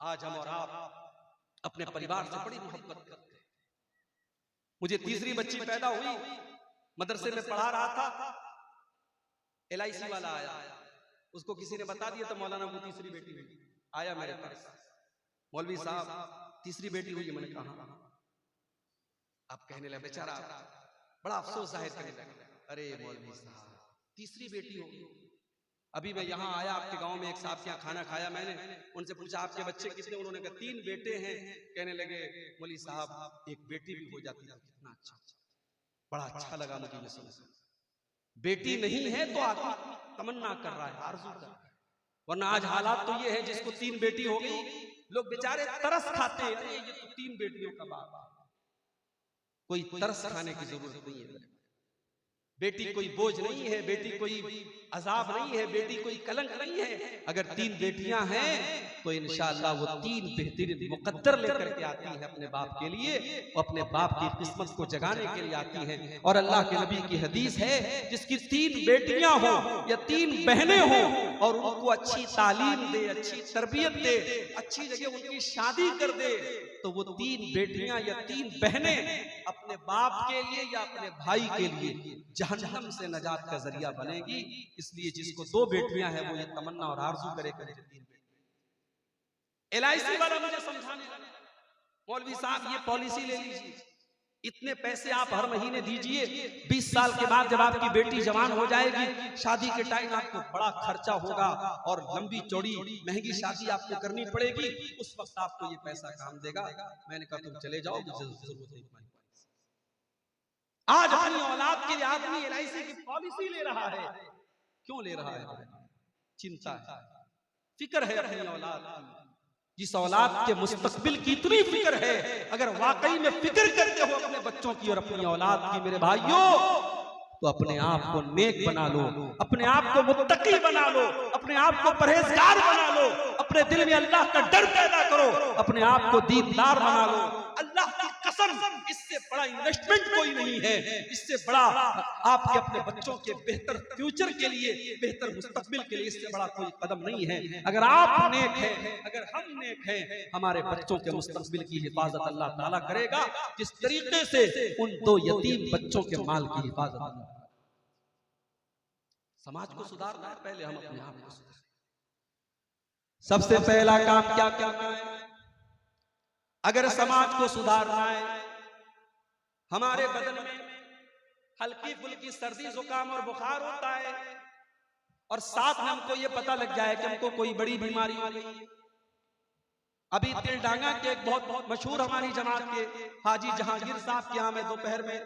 आज हम और आप अपने परिवार से बड़ी मोहब्बत करते हैं। मुझे तीसरी बच्ची पैदा हुई, मदरसे में पढ़ा रहा था, LIC वाला आया, उसको किसी ने बता दिया तो मौलाना को तीसरी बेटी हुई। आया मेरे पास, मौलवी साहब तीसरी बेटी हुई। मैंने कहा आप कहने लगे, बेचारा बड़ा अफसोस जाहिर करने लगा, अरे मौलवी साहब तीसरी बेटी होगी। अभी मैं यहाँ आया, आपके गांव में एक साहब के यहाँ खाना खाया मैंने, उनसे पूछा आपके बच्चे कितने, उन्होंने कहा 3 बेटे हैं। कहने लगे मौलवी साहब एक बेटी भी हो जाती तो कितना अच्छा। बड़ा अच्छा लगा मुझे ये सुनकर। बेटी नहीं है तो आदमी तमन्ना कर रहा है, आरज़ू कर रहा है, वरना आज हालात तो ये है जिसको 3 बेटी हो गई लोग बेचारे तरस खाते हैं, अरे ये तो 3 बेटियों का बाप। कोई तरस खाने की जरूरत नहीं है। बेटी कोई बोझ नहीं है, बेटी कोई अजाब नहीं है, बेटी कोई कलंक नहीं है। अगर 3 बेटियां हैं तो इंशाअल्लाह वो 3 बेहतरीन मुकद्दर लेकर के आती हैं अपने बाप के लिए, वो अपने बाप की किस्मत को जगाने के लिए आती हैं। और अल्लाह के नबी की हदीस है, जिसकी 3 बेटियां हो या 3 बहनें हो और उनको अच्छी तालीम दे, अच्छी तरबियत दे, अच्छी जगह उनकी शादी कर दे, तो वो 3 बेटियां या 3 बहनें अपने बाप के लिए या अपने भाई के लिए जहन्नम से नजात का जरिया बनेगी। इसलिए जिसको 2 बेटियां हैं वो ये तमन्ना और आरज़ू करे कि 3 बेटियां। LIC वाला मुझे समझाने लगा, मौलवी साहब ये पॉलिसी ले लीजिए, इतने पैसे आप हर महीने दीजिए, 20 साल के बाद जब आपकी बेटी जवान हो जाएगी, शादी के टाइम आपको बड़ा खर्चा होगा और लंबी चौड़ी महंगी शादी आपको करनी पड़ेगी, उस वक्त आपको ये पैसा काम देगा। मैंने कहा तुम चले जाओ, मुझे जरूरत नहीं। आज अपनी औलाद के लिए आदमी LIC की पॉलिसी ले रहा है। क्यों ले रहा है? चिंता है, फिक्र है अपनी औलाद की। जिस औलाद के मुस्तकबिल की इतनी फिक्र है, अगर वाकई में फिक्र करते हो अपने बच्चों की और अपनी औलाद की मेरे भाइयों, तो अपने आप को नेक बना लो, अपने आप को मुत्तकी बना लो, अपने आप को परहेजगार बना लो, अपने दिल में अल्लाह का डर पैदा करो, अपने आप को दीनदार बना लो। अल्लाह की कसम, इससे बड़ा इन्वेस्टमेंट कोई नहीं है, इससे बड़ा आपके अपने बच्चों के बेहतर फ्यूचर के लिए, बेहतर मुस्तकबिल के लिए इससे बड़ा कोई कदम नहीं है। अगर आप नेक हैं, अगर हम नेक हैं, हमारे बच्चों के मुस्तकबिल की हिफाजत अल्लाह ताला करेगा, जिस तरीके से उन 2 यतीम बच्चों के माल की हिफाजत। समाज को सुधारना है, पहले हम अपने आप को सुधारें। सबसे पहला काम क्या करना है? अगर समाज को सुधारना है, हमारे बदन में हल्की फुल्की सर्दी जुकाम और बुखार होता है और साथ में हमको ये पता लग जाए कि हमको कोई बड़ी बीमारी हो गई है। अभी तिलडांगा के एक बहुत मशहूर हमारी जमात के हाजी जहांगीर साहब के यहाँ मैं दोपहर में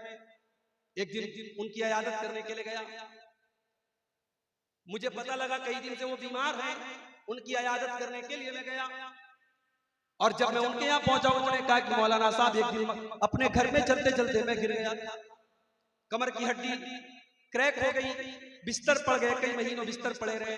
एक दिन उनकी इयादत करने के लिए गया। मुझे पता लगा कई दिन से वो बीमार हैं, उनकी इयादत करने के लिए मैं गया। और जब मैं उनके यहाँ पहुंचा, उन्होंने कहा कि मौलाना साहब एक दिन अपने घर में चलते चलते मैं गिर गया, कमर की हड्डी क्रैक हो गई, बिस्तर पड़ गए, कई महीनों बिस्तर पड़े रहे।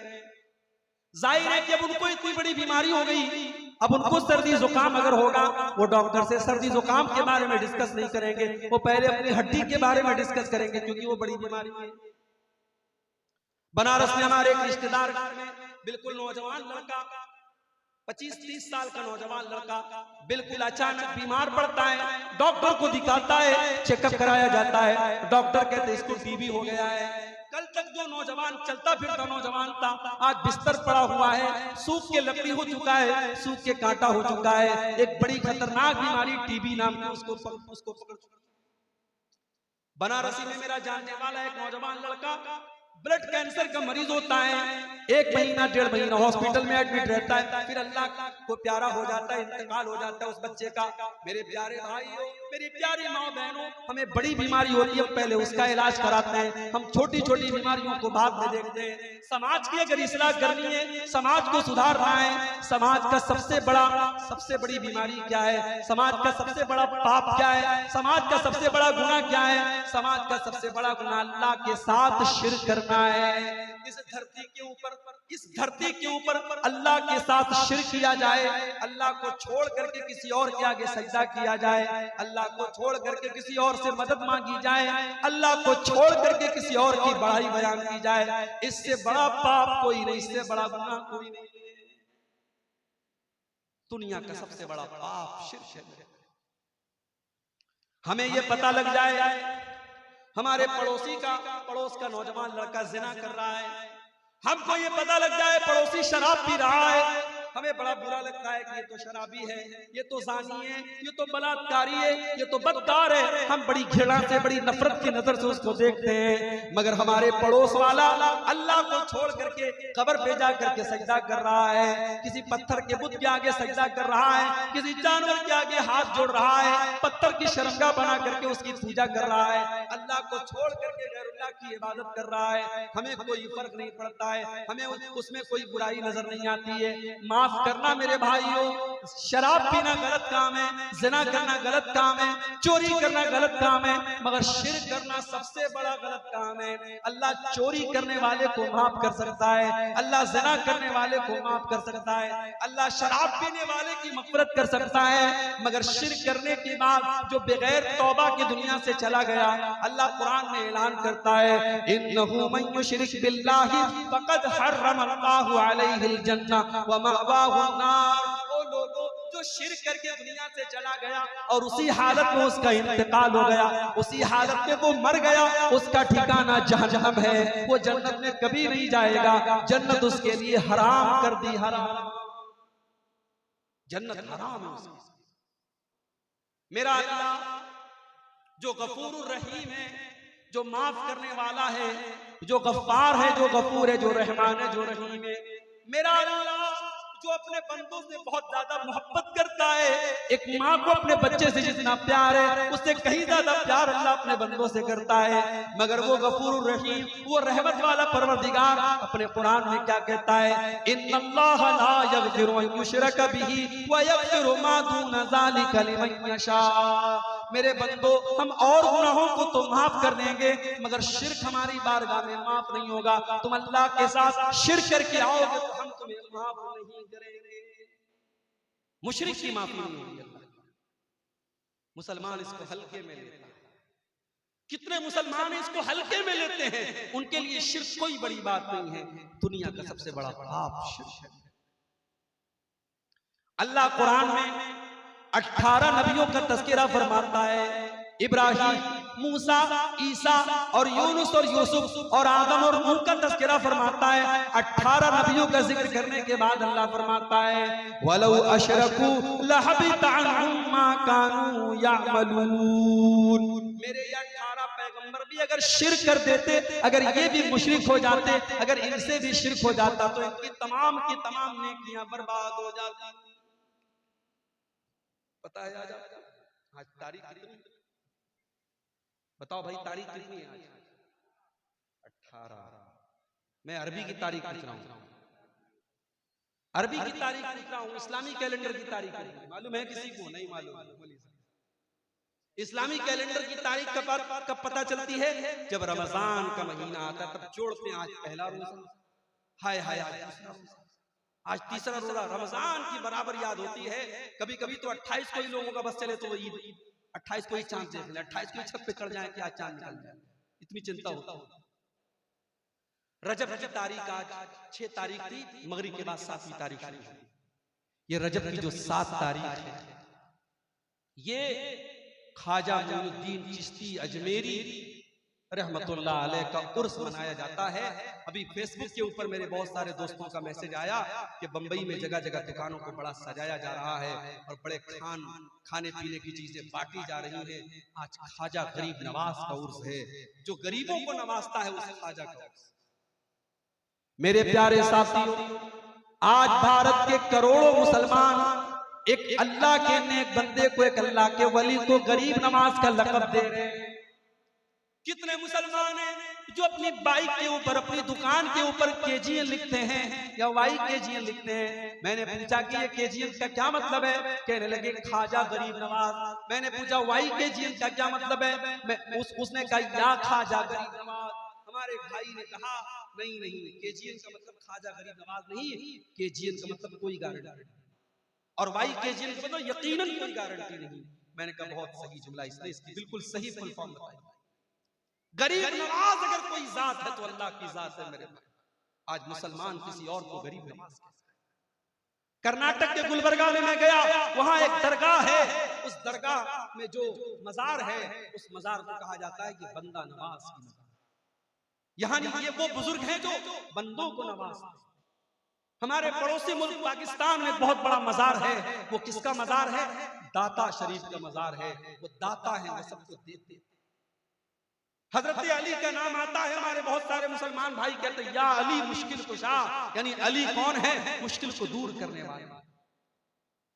जाहिर है कि अब उनको इतनी बड़ी बीमारी हो गई, अब उनको सर्दी जुकाम अगर होगा, वो डॉक्टर से सर्दी जुकाम के बारे में डिस्कस नहीं करेंगे, वो पहले अपनी हड्डी के बारे में डिस्कस करेंगे, क्योंकि वो बड़ी बीमारी है। बनारस में हमारे एक रिश्तेदार में बिल्कुल नौजवान लड़का, 25-30 साल का नौजवान लड़का बिल्कुल अचानक बीमार पड़ता है, डॉक्टर को दिखाता है, चेकअप कराया जाता है, डॉक्टर कहते हैं इसको टीबी हो गया है। कल तक जो नौजवान चलता फिरता नौजवान था, आज बिस्तर पड़ा हुआ है, सूख के लकड़ी हो चुका है, सूख के कांटा हो चुका है, एक बड़ी खतरनाक बीमारी टीबी नाम की उसको पकड़ चुका। बनारसी में मेरा जानने वाला एक नौजवान लड़का ब्लड कैंसर का मरीज होता है, 1 महीना 1.5 महीना हॉस्पिटल में एडमिट रहता है, फिर अल्लाह को प्यारा हो जाता है, इंतकाल हो जाता है उस बच्चे का। मेरे प्यारे भाइयों, मेरी प्यारी माँ बहनों, हमें बड़ी बीमारी होती है, पहले उसका इलाज कराते हैं, हम छोटी छोटी बीमारियों को बाद में देखते हैं। समाज की अगर इस्लाह करनी है, समाज को सुधारना है, समाज का सबसे बड़ी बीमारी क्या है, समाज का सबसे बड़ा पाप क्या है, समाज का सबसे बड़ा गुनाह क्या है? समाज का सबसे बड़ा गुनाह अल्लाह के साथ शिर्क करना है। इस धरती के ऊपर अल्लाह के साथ शिर्क किया जाए, अल्लाह को छोड़ करके किसी और के आगे सजदा किया जाए, अल्लाह को छोड़ करके किसी और से मदद मांगी जाए, अल्लाह को छोड़ करके किसी और की बड़ाई बयान की जाए, इससे बड़ा पाप कोई नहीं, इससे बड़ा गुनाह कोई नहीं। दुनिया का सबसे बड़ा पाप शिर्क है। हमें ये पता लग जाए हमारे पड़ोस का नौजवान लड़का जिना कर रहा है, हमको ये पता लग जाए पड़ोसी शराब पी रहा है, हमें बड़ा बुरा लगता है कि ये तो शराबी है, ये तो जानी है, ये तो बलात्कारी है, ये तो बदकार है। हम बड़ी घृणा से, बड़ी नफरत की नजर से उसको देखते हैं। मगर हमारे पड़ोस वाला अल्लाह को छोड़ करके कब्र पे जा करके सजदा कर रहा है, किसी पत्थर के बुत के आगे सजदा कर रहा है, किसी जानवर के आगे हाथ जोड़ रहा है, पत्थर की शर्मगाह बना करके उसकी पूजा कर रहा है, अल्लाह को छोड़ करके गैरुल्लाह की इबादत कर रहा है। हमें कोई फर्क नहीं पड़ता है, हमें उसमें कोई बुराई नजर नहीं आती है। माफ करना मेरे भाइयों, शराब पीना गलत काम है, जिना करना गलत काम है, चोरी करना गलत काम है, मगर शिर्क करना सबसे बड़ा गलत काम है। अल्लाह चोरी करने वाले को माफ कर सकता है, अल्लाह जिना करने वाले को माफ कर सकता है, अल्लाह शराब पीने वाले की मग़फ़िरत कर सकता है, मगर शिर्क करने के बाद जो बगैर तौबा की दुनिया से चला गया, अल्लाह कुरान में ऐलान करता है इन्नहु मन युशरिक बिल्लाहि फक़द हर्रमल्लाहु अलैहिल जन्नह व मअवाहु अन्नार। वो लोगों जो शिर्क करके दुनिया से चला गया और उसी हालत में उसका इंतकाल हो गया, उसी हालत में वो मर गया, उसका ठिकाना जहन्नम है, वो जन्नत में कभी नहीं जाएगा, जन्नत उसके लिए हराम कर दी, हराम, जन्नत हराम है उसके। मेरा अल्लाह जो गफूरुर रहीम है, जो माफ करने वाला है, जो गफ्फार है, जो गफूर है, जो रहमान है, जो रहीम है, मेरा अल्लाह जो अपने बंदों से बहुत ज्यादा मोहब्बत करता है, एक माँ को अपने बच्चे से जितना प्यार है उससे कहीं ज्यादा प्यार अल्लाह अपने बंदों से करता है। मगर वो गफूरुर रहीम, वो रहमत वाला परवरदिगार अपने कुरान में क्या कहता है, इन्नल्लाह ला यग़फ़िरु अन युशरक बिही व यग़फ़िरु मा दून ज़ालिका लिमन यशा। मेरे बंदो, हम और गुनाहों को तो माफ कर देंगे, मगर शिर्क हमारी बारगाह में माफ नहीं होगा। तुम अल्लाह के साथ शिर्क करके आओगे तो हम तुम्हें माफ नहीं करेंगे। मुशरिक की माफी नहीं होगी अल्लाह। मुसलमान इसको हल्के में लेता है, कितने मुसलमान इसको हल्के में लेते हैं, उनके लिए शिर्क कोई बड़ी बात नहीं है। दुनिया का सबसे बड़ा पाप शिर्क है। अल्लाह कुरान में 18 नबियों का तज़किरा फरमाता है, इब्राहीम, मूसा, ईसा और यूनुस और यूसुफ और आदम और नूह का तज़किरा फरमाता है। 18 नबियों का जिक्र करने के बाद अल्लाह फरमाता है वलौ अशरकू लहबित अन्हुम मा कानू यअमलून। मेरे ये 18 पैगंबर भी अगर शिर्क कर देते, अगर ये भी मुशरिक हो जाते, अगर इनसे भी शिर्क हो जाता तो इनकी तमाम की तमाम नेकियां बर्बाद हो जाती। पता है आज तारीख कितनी? बताओ भाई, तारीख कितनी है आज? 18। मैं अरबी की तारीख पूछ रहा हूं, अरबी की तारीख पूछ रहा हूं, इस्लामी कैलेंडर की तारीख मालूम है किसी को? नहीं मालूम। इस्लामी कैलेंडर की तारीख कब पता चलती है? जब रमजान का महीना आता है, तब जोड़ते हैं आज पहला रोजा, हाय हाय आज तीसरा रोजा, रमजान की बराबर याद होती है। कभी कभी तो 28 को ही लोगों का बस चले तो ईद, 28 को ही चांद देख ले, 28 को ही छत पे चढ़ जाए कि आज चांद निकल जाए, इतनी चिंता होता हो। रजब की तारीख आज 6 तारीख थी, मगरिब के बाद 7वीं तारीख शुरू हुई। ये रजब की जो 7 तारीख है, ये ख्वाजा मोइनुद्दीन चिश्ती अजमेरी रहमतुल्लाह अलैह का उर्स मनाया जाता है। अभी फेसबुक के ऊपर मेरे बहुत सारे दोस्तों का मैसेज आया कि बंबई में जगह जगह दुकानों को बड़ा सजाया जा रहा है और बड़े खाने पीने की चीजें बांटी जा रही है। आज ख्वाजा गरीब नवाज का उर्स है, जो गरीबों को नवाजता है उस ख्वाजा का उर्स। मेरे प्यारे साथियों, आज भारत के करोड़ों मुसलमान एक अल्लाह के नेक बंदे को, एक अल्लाह के वली को गरीब नवाज का लक़ब दे रहे हैं। कितने मुसलमान हैं जो अपनी बाइक के ऊपर, अपनी दुकान के ऊपर केजीएन लिखते हैं या वाई केजीएन लिखते हैं। मैंने पूछा कि ये केजीएन का क्या मतलब है? कहने लगे ख्वाजा गरीब नवाज। मैंने पूछा वाई केजीएन का क्या मतलब है? उसने कहा या ख्वाजा गरीब नवाज। हमारे भाई ने कहा नहीं, केजीएन का मतलब ख्वाजा गरीब नवाज नहीं, केजीएन का मतलब कोई गारंटी नहीं, और वाई केजीएन का मतलब यकीनन कोई गारंटी नहीं। मैंने कहा बहुत सही जुमला, इसने इसकी बिल्कुल सही फुल फॉर्म बताई। गरीब नवाज अगर कोई जात है तो अल्लाह की जात है मेरे भाई। आज मुसलमान किसी और को गरीब नवाज कहता है। कर्नाटक के गुलबर्गा में मैं गया, वहां एक दरगाह है, उस दरगाह में जो मजार है, उस मजार को कहा जाता है कि बंदा नवाज की मजार। यहाँ ये वो बुजुर्ग हैं जो बंदों को नवाजते हैं। हमारे पड़ोसी मुल्क पाकिस्तान में बहुत बड़ा मजार है, वो किसका मजार है? दाता शरीफ का मजार है। वो दाता है, वो सबको देते। हजरत अली का नाम आता है, हमारे बहुत सारे मुसलमान भाई कहते हैं या अली मुश्किल कुशा, यानी अली कौन है? मुश्किल को दूर करने वाला।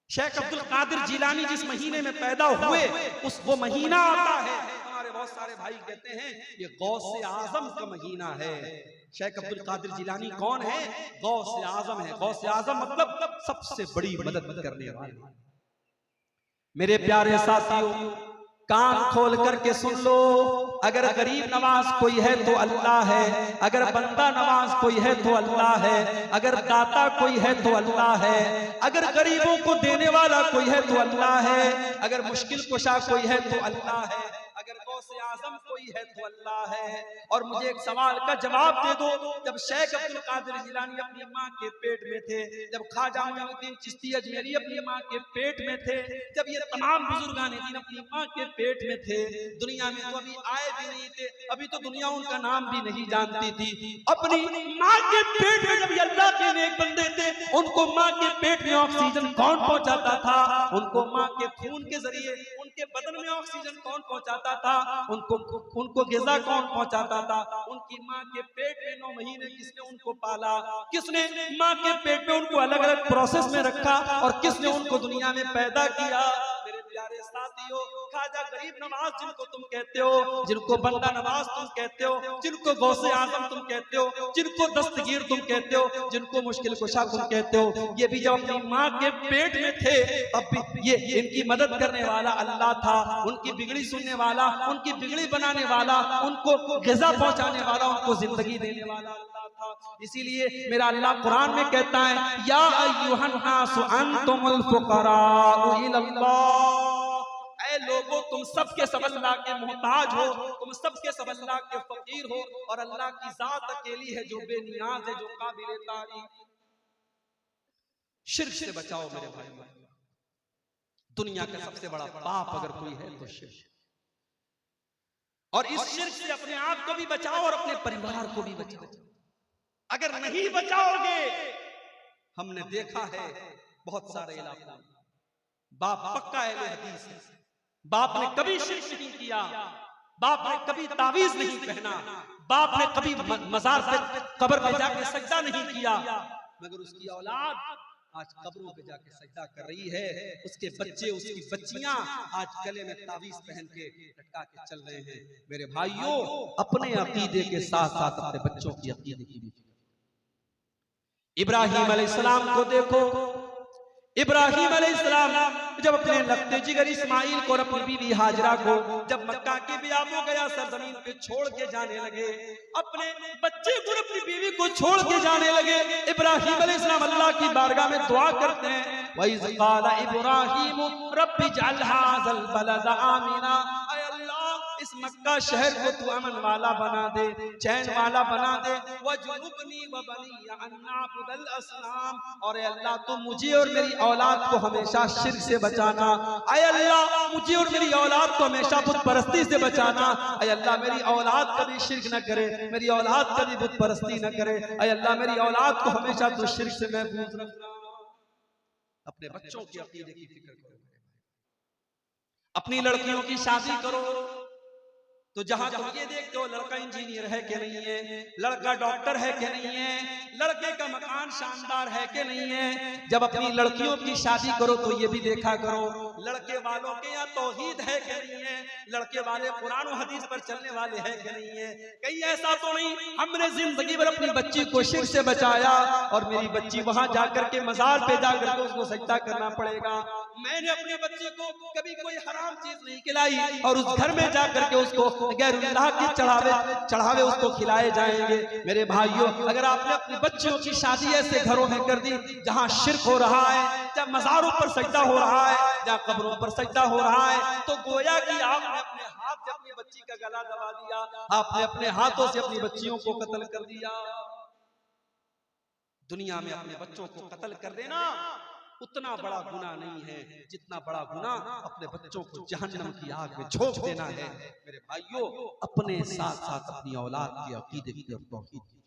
शेख अब्दुल कादिर जिलानी जिस महीने में पैदा हुए, उस वो महीना आता है, हमारे बहुत सारे भाई कहते हैं ये गौसे आजम का महीना है। शेख अब्दुल कादिर जिलानी कौन है? गौसे आजम है। गौसे आजम मतलब सबसे बड़ी मदद करने वाले। मेरे प्यारे साथियों, कान खोल करके सुन लो, अगर गरीब नवाज कोई है तो अल्लाह है, अगर बंदा नवाज कोई है तो अल्लाह है, अगर दाता कोई है तो अल्लाह है, अगर गरीबों को देने वाला कोई है तो अल्लाह है, अगर मुश्किल कुशा कोई है तो अल्लाह है, अगर गौसे आजम कोई है तो अल्लाह है। और मुझे एक सवाल का जवाब दे दो, जब शेख अब्दुल कादिर जिलानी अपनी माँ के पेट में थे, जब ख्वाजा मोइनुद्दीन चिश्ती अजमेरी अपनी माँ के पेट में थे, जब ये तमाम बुजुर्गान दीन अपनी माँ के पेट में थे, दुनिया में तो अभी आए भी नहीं थे, अभी तो दुनिया उनका नाम भी नहीं जानती थी। अपनी माँ के पेट में जब अल्लाह के नेक बंदे थे, उनको माँ के पेट में ऑक्सीजन कौन पहुंचाता था? उनको माँ के खून के जरिए उनके बदन में ऑक्सीजन कौन पहुंचाता था? उनको ग़िज़ा कौन पहुंचाता था? उनकी माँ के पेट में 9 महीने किसने उनको पाला? किसने माँ के पेट में उनको अलग अलग प्रोसेस में रखा और किसने उनको दुनिया में पैदा किया? मेरे प्यारे साथियों, ख्वाजा गरीब नवाज जिनको तुम कहते हो, जिनको बंदा नवाज तुम कहते हो, जिनको गौसे आजम तुम कहते हो, जिनको दस्तगीर तुम कहते हो, जिनको मुश्किल कुशा तुम कहते हो, ये भी जब अपनी माँ के पेट में थे तब भी ये इनकी मदद करने वाला अल्लाह था, उनकी बिगड़ी सुनने वाला, उनकी बिगड़ी बनाने वाला, उनको ग़िज़ा पहुंचाने वाला, उनको जिंदगी देने वाला अल्लाह था। इसीलिए मेरा अल्लाह कुरान में कहता है या अय्युहन नासु अंतुमुल फुक़राउ इलल्लाह, ऐ लोगों तुम सबके सब अल्लाह के मोहताज हो, तुम सबके सब अल्लाह के फकीर हो, और अल्लाह की जात अकेली है जो बेनियाज है, जो काबिल तारीफ। शिर्क से बचाओ मेरे भाई, दुनिया का सबसे बड़ा पाप अगर कोई है तो शिर्क, और इस शिर्क से अपने आप को भी बचाओ और अपने परिवार को भी बचाओ। अगर नहीं बचाओगे, हमने देखा है बहुत सारे इलाकों में बाप पक्का अहले हदीस है, बाप ने कभी शिर्क नहीं किया, बाप ने कभी तावीज नहीं पहना, बाप ने कभी मजार पे कब्र पे जाके सजदा नहीं किया, मगर उसकी औलाद आज कब्रों पे जाके सजदा कर रही है, उसके बच्चे, उसकी बच्चियां आज गले में तावीज पहन के लटका के चल रहे हैं। मेरे भाइयों, अपने अकीदे के साथ साथ अपने बच्चों की अकीदे की भी। इब्राहिम अलैहिस्सलाम को देखो, इब्राहिम अलैहिस्सलाम जब अपने लगते जिगर इस्माइल को और अपनी बीवी हाजरा को जब मक्का के बियाब हो गया सरजमीन पे छोड़ के जाने लगे, अपने बच्चे को अपनी बीवी को छोड़ के जाने लगे, इब्राहिम अलैहिस्सलाम अल्लाह की बारगाह में दुआ करते हैं, वइज़ क़ाला इब्राहीम रब्बि जअल हाज़ल बलद आमिना, ऐ अल्लाह इस मक्का शहर को तू अमन वाला बना दे, चैन वाला बना दे, वजुबनी व बनी अन नअबुदल असनाम, और अल्लाह तू मुझे और मेरी औलाद को हमेशा शिर्क से बचाना, ऐ अल्लाह मुझे और मेरी औलाद को हमेशा बुत परस्ती से बचाना, ऐ अल्लाह मेरी औलाद कभी शिर्क न करे, मेरी औलाद कभी बुत परस्ती न करे, ऐ अल्लाह मेरी औलाद को हमेशा तू शिर्क से महफूज रखना। अपने बच्चों की अकीदे की फिक्र करो, अपनी लड़कियों की शादी करो तो जहां तुम ये देखते हो लड़का इंजीनियर है कि नहीं है, लड़का डॉक्टर है कि नहीं है, लड़के का मकान शानदार है कि नहीं है, जब अपनी लड़कियों की शादी करो तो ये भी देखा करो लड़के वालों के यहाँ तौहीद है कि नहीं है, लड़के वाले कुरान और हदीस पर चलने वाले हैं कि नहीं है। कहीं ऐसा तो नहीं हमने जिंदगी भर अपनी बच्ची को शिर्क से बचाया और मेरी बच्ची वहां जाकर के मजार पे जाकर के उसको सजदा करना पड़ेगा। मैंने अपने बच्चे को कभी कोई हराम चीज नहीं खिलाई और उस घर में जाकर के उसको गैरुल्लाह की चढ़ावे उसको खिलाए जाएंगे। मेरे भाइयों, अगर आपने अपनी बच्चियों की शादी ऐसे घरों में कर दी जहां शिर्क हो रहा है, जहां मज़ारों पर सजदा हो रहा है, जहां कब्रों पर सजदा हो रहा है, तो गोया कि आपने अपने हाथ से अपनी बच्ची का गला दबा दिया, आपने अपने हाथों से अपनी बच्चियों को कत्ल कर दिया। दुनिया में अपने बच्चों को कत्ल कर देना उतना बड़ा गुनाह नहीं है जितना बड़ा गुनाह अपने बच्चों को जहन्नम की आग में झोंक देना है। मेरे भाइयों, अपने साथ साथ अपनी औलाद के अकीदे की और तौहीद